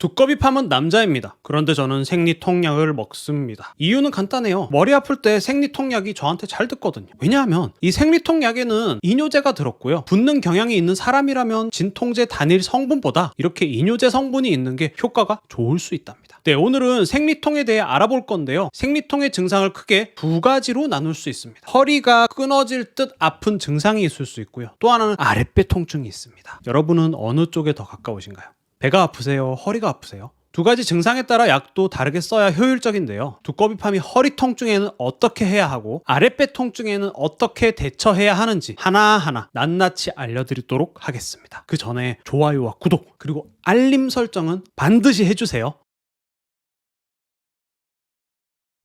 두꺼비 파면 남자입니다. 그런데 저는 생리통약을 먹습니다. 이유는 간단해요. 머리 아플 때 생리통약이 저한테 잘 듣거든요. 왜냐하면 이 생리통약에는 이뇨제가 들었고요. 붓는 경향이 있는 사람이라면 진통제 단일 성분보다 이렇게 이뇨제 성분이 있는 게 효과가 좋을 수 있답니다. 네, 오늘은 생리통에 대해 알아볼 건데요. 생리통의 증상을 크게 두 가지로 나눌 수 있습니다. 허리가 끊어질 듯 아픈 증상이 있을 수 있고요. 또 하나는 아랫배 통증이 있습니다. 여러분은 어느 쪽에 더 가까우신가요? 배가 아프세요? 허리가 아프세요? 두 가지 증상에 따라 약도 다르게 써야 효율적인데요. 두꺼비팜이 허리 통증에는 어떻게 해야 하고 아랫배 통증에는 어떻게 대처해야 하는지 하나하나 낱낱이 알려드리도록 하겠습니다. 그 전에 좋아요와 구독 그리고 알림 설정은 반드시 해주세요.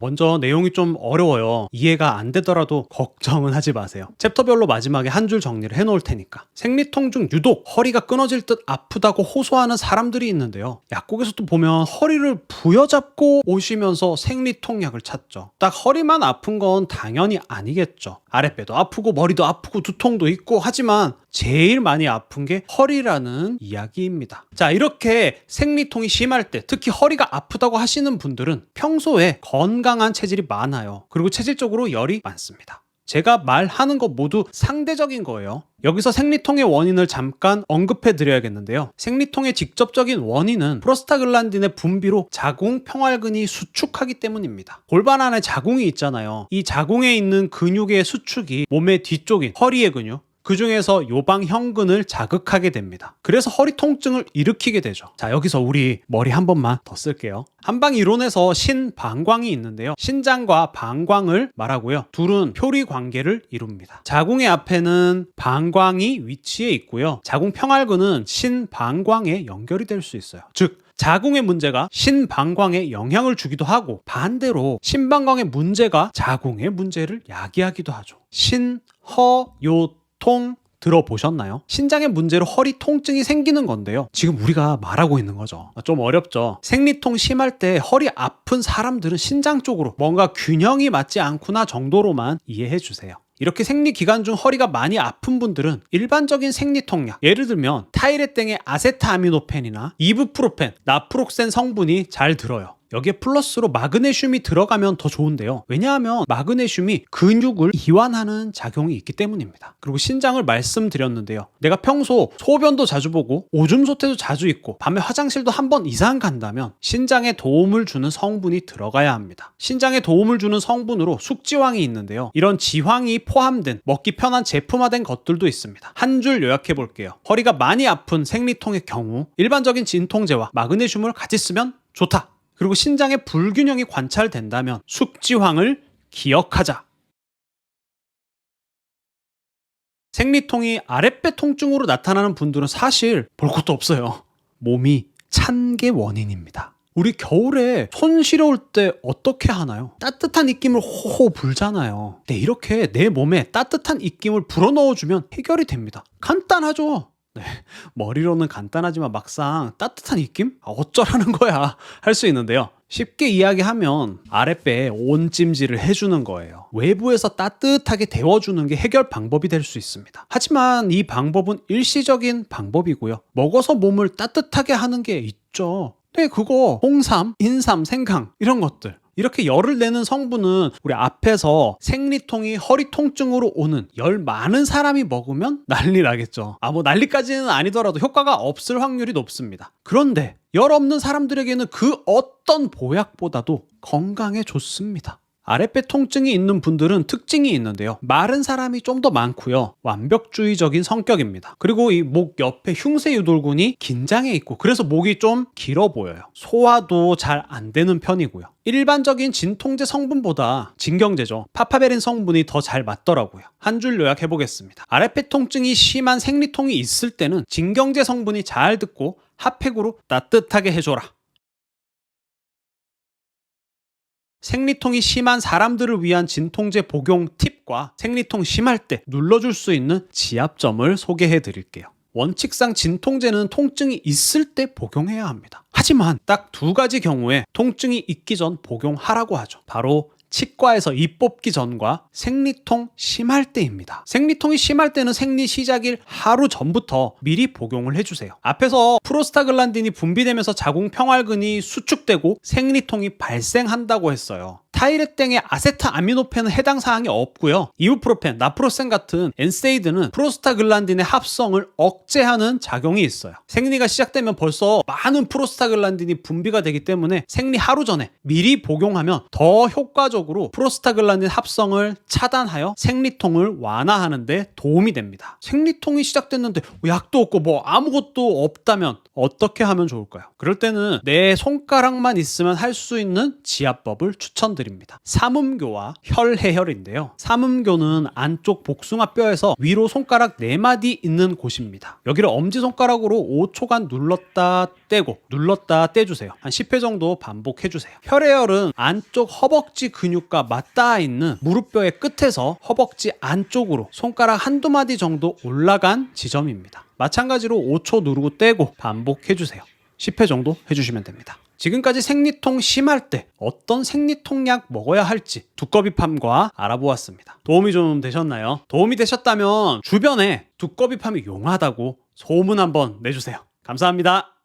먼저 내용이 좀 어려워요. 이해가 안 되더라도 걱정은 하지 마세요. 챕터별로 마지막에 한 줄 정리를 해놓을 테니까. 생리통 중 유독 허리가 끊어질 듯 아프다고 호소하는 사람들이 있는데요. 약국에서도 보면 허리를 부여잡고 오시면서 생리통약을 찾죠. 딱 허리만 아픈 건 당연히 아니겠죠. 아랫배도 아프고 머리도 아프고 두통도 있고 하지만 제일 많이 아픈 게 허리라는 이야기입니다. 자, 이렇게 생리통이 심할 때 특히 허리가 아프다고 하시는 분들은 평소에 건강한 체질이 많아요. 그리고 체질적으로 열이 많습니다. 제가 말하는 것 모두 상대적인 거예요. 여기서 생리통의 원인을 잠깐 언급해 드려야겠는데요. 생리통의 직접적인 원인은 프로스타글란딘의 분비로 자궁 평활근이 수축하기 때문입니다. 골반 안에 자궁이 있잖아요. 이 자궁에 있는 근육의 수축이 몸의 뒤쪽인 허리의 근육, 그 중에서 요방형근을 자극하게 됩니다. 그래서 허리 통증을 일으키게 되죠. 자, 여기서 우리 머리 한 번만 더 쓸게요. 한방 이론에서 신방광이 있는데요. 신장과 방광을 말하고요. 둘은 표리 관계를 이룹니다. 자궁의 앞에는 방광이 위치해 있고요. 자궁 평활근은 신방광에 연결이 될 수 있어요. 즉, 자궁의 문제가 신방광에 영향을 주기도 하고 반대로 신방광의 문제가 자궁의 문제를 야기하기도 하죠. 신허요통 들어보셨나요? 신장의 문제로 허리 통증이 생기는 건데요. 지금 우리가 말하고 있는 거죠. 좀 어렵죠. 생리통 심할 때 허리 아픈 사람들은 신장 쪽으로 뭔가 균형이 맞지 않구나 정도로만 이해해 주세요. 이렇게 생리 기간 중 허리가 많이 아픈 분들은 일반적인 생리통약, 예를 들면 타이레땡의 아세트아미노펜이나 이브프로펜, 나프록센 성분이 잘 들어요. 여기에 플러스로 마그네슘이 들어가면 더 좋은데요. 왜냐하면 마그네슘이 근육을 이완하는 작용이 있기 때문입니다. 그리고 신장을 말씀드렸는데요. 내가 평소 소변도 자주 보고 오줌 소태도 자주 있고 밤에 화장실도 한 번 이상 간다면 신장에 도움을 주는 성분이 들어가야 합니다. 신장에 도움을 주는 성분으로 숙지황이 있는데요. 이런 지황이 포함된 먹기 편한 제품화된 것들도 있습니다. 한 줄 요약해 볼게요. 허리가 많이 아픈 생리통의 경우 일반적인 진통제와 마그네슘을 같이 쓰면 좋다. 그리고 신장의 불균형이 관찰된다면 숙지황을 기억하자. 생리통이 아랫배 통증으로 나타나는 분들은 사실 볼 것도 없어요. 몸이 찬 게 원인입니다. 우리 겨울에 손 시려울 때 어떻게 하나요? 따뜻한 입김을 호호 불잖아요. 네, 이렇게 내 몸에 따뜻한 입김을 불어넣어주면 해결이 됩니다. 간단하죠? 네, 머리로는 간단하지만 막상 따뜻한 입김? 어쩌라는 거야 할 수 있는데요. 쉽게 이야기하면 아랫배에 온찜질을 해주는 거예요. 외부에서 따뜻하게 데워주는 게 해결 방법이 될 수 있습니다. 하지만 이 방법은 일시적인 방법이고요. 먹어서 몸을 따뜻하게 하는 게 있죠. 네, 그거 홍삼, 인삼, 생강 이런 것들. 이렇게 열을 내는 성분은 우리 앞에서 생리통이 허리 통증으로 오는 열 많은 사람이 먹으면 난리 나겠죠. 뭐 난리까지는 아니더라도 효과가 없을 확률이 높습니다. 그런데 열 없는 사람들에게는 그 어떤 보약보다도 건강에 좋습니다. 아랫배 통증이 있는 분들은 특징이 있는데요. 마른 사람이 좀 더 많고요. 완벽주의적인 성격입니다. 그리고 이 목 옆에 흉쇄유돌근이 긴장해 있고 그래서 목이 좀 길어 보여요. 소화도 잘 안 되는 편이고요. 일반적인 진통제 성분보다 진경제죠. 파파베린 성분이 더 잘 맞더라고요. 한 줄 요약해 보겠습니다. 아랫배 통증이 심한 생리통이 있을 때는 진경제 성분이 잘 듣고 핫팩으로 따뜻하게 해줘라. 생리통이 심한 사람들을 위한 진통제 복용 팁과 생리통 심할 때 눌러줄 수 있는 지압점을 소개해 드릴게요. 원칙상 진통제는 통증이 있을 때 복용해야 합니다. 하지만 딱 두 가지 경우에 통증이 있기 전 복용하라고 하죠. 바로 치과에서 입 뽑기 전과 생리통 심할 때입니다. 생리통이 심할 때는 생리 시작일 하루 전부터 미리 복용을 해주세요. 앞에서 프로스타글란딘이 분비되면서 자궁 평활근이 수축되고 생리통이 발생한다고 했어요. 타이레땡의 아세트아미노펜은 해당 사항이 없고요. 이부프로펜, 나프로센 같은 엔세이드는 프로스타글란딘의 합성을 억제하는 작용이 있어요. 생리가 시작되면 벌써 많은 프로스타글란딘이 분비가 되기 때문에 생리 하루 전에 미리 복용하면 더 효과적으로 프로스타글란딘 합성을 차단하여 생리통을 완화하는 데 도움이 됩니다. 생리통이 시작됐는데 약도 없고 뭐 아무것도 없다면 어떻게 하면 좋을까요? 그럴 때는 내 손가락만 있으면 할 수 있는 지압법을 추천드립니다. 삼음교와 혈해혈인데요. 삼음교는 안쪽 복숭아뼈에서 위로 손가락 4마디 있는 곳입니다. 여기를 엄지손가락으로 5초간 눌렀다 떼고 눌렀다 떼주세요. 한 10회 정도 반복해주세요. 혈해혈은 안쪽 허벅지 근육과 맞닿아 있는 무릎뼈의 끝에서 허벅지 안쪽으로 손가락 한두 마디 정도 올라간 지점입니다. 마찬가지로 5초 누르고 떼고 반복해주세요. 10회 정도 해주시면 됩니다. 지금까지 생리통 심할 때 어떤 생리통약 먹어야 할지 두꺼비팜과 알아보았습니다. 도움이 좀 되셨나요? 도움이 되셨다면 주변에 두꺼비팜이 용하다고 소문 한번 내주세요. 감사합니다.